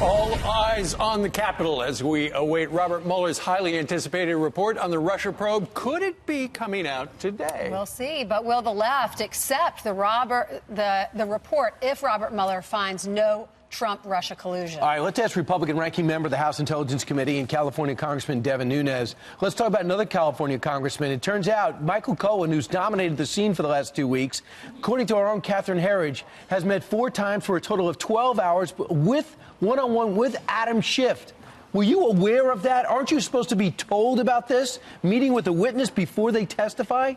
All eyes on the Capitol as we await Robert Mueller's highly anticipated report on the Russia probe. Could it be coming out today? We'll see. But will the left accept the report if Robert Mueller finds no Trump-Russia collusion? All right, let's ask Republican ranking member of the House Intelligence Committee and California Congressman Devin Nunes. Let's talk about another California congressman. It turns out Michael Cohen, who's dominated the scene for the last 2 weeks, according to our own Catherine Herridge, has met 4 times for a total of 12 hours with one-on-one with Adam Schiff. Were you aware of that? Aren't you supposed to be told about this, meeting with a witness before they testify?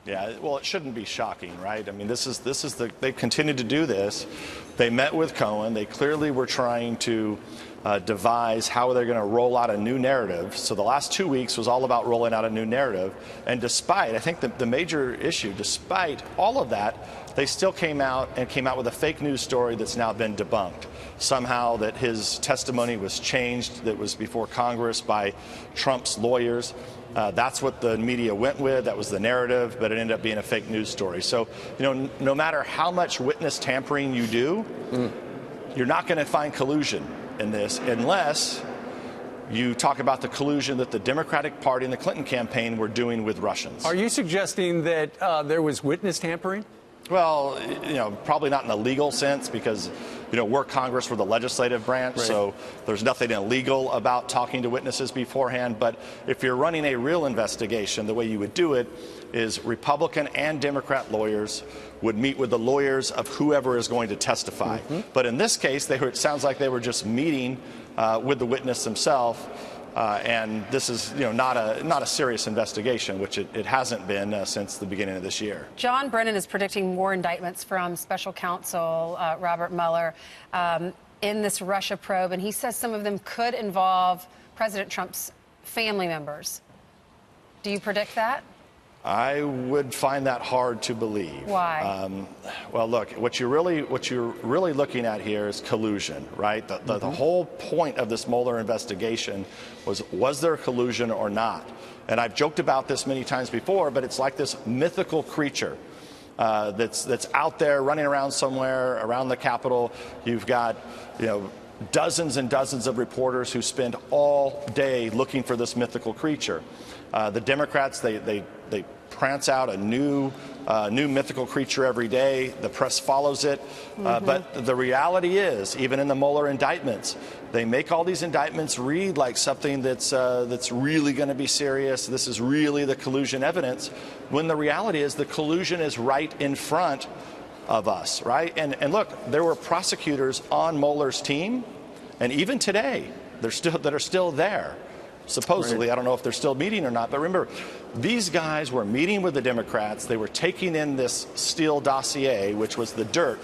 Yeah, well, it shouldn't be shocking, right? I mean, they continued to do this. They met with Cohen. They clearly were trying to devise how they're going to roll out a new narrative. So the last 2 weeks was all about rolling out a new narrative. And despite, I think the major issue, despite all of that, they still came out with a fake news story that's now been debunked. Somehow that his testimony was changed, that was before Congress by Trump's lawyers. That's what the media went with. That was the narrative, but it ended up being a fake news story. So, no matter how much witness tampering you do, you're not going to find collusion in this unless you talk about the collusion that the Democratic Party and the Clinton campaign were doing with Russians. Are you suggesting that there was witness tampering? Well, probably not in a legal sense because, we're Congress, we're the legislative branch, right. So there's nothing illegal about talking to witnesses beforehand. But if you're running a real investigation, the way you would do it is Republican and Democrat lawyers would meet with the lawyers of whoever is going to testify. But in this case, it sounds like they were just meeting with the witness himself. And this is, not a serious investigation, which it hasn't been since the beginning of this year. John Brennan is predicting more indictments from special counsel Robert Mueller in this Russia probe, and he says some of them could involve President Trump's family members. Do you predict that? I would find that hard to believe. Why? Well, look, what you're really looking at here is collusion, right? The whole point of this Mueller investigation was there collusion or not? And I've joked about this many times before, but it's like this mythical creature that's out there running around somewhere around the Capitol. You've got, dozens and dozens of reporters who spend all day looking for this mythical creature. The Democrats, they prance out a new mythical creature every day. The press follows it. But the reality is, even in the Mueller indictments, they make all these indictments read like something that's really going to be serious. This is really the collusion evidence, when the reality is the collusion is right in front of us, right? And look, there were prosecutors on Mueller's team, and even today, that are still there. Supposedly, right. I don't know if they're still meeting or not, but remember, these guys were meeting with the Democrats. They were taking in this Steele dossier, which was the dirt.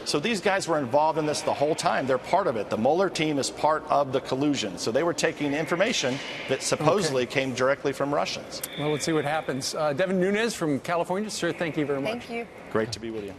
So these guys were involved in this the whole time. They're part of it. The Mueller team is part of the collusion. So they were taking information that supposedly came directly from Russians. Well, let's see what happens. Devin Nunes from California, sir, thank you very much. Thank you. Great to be with you.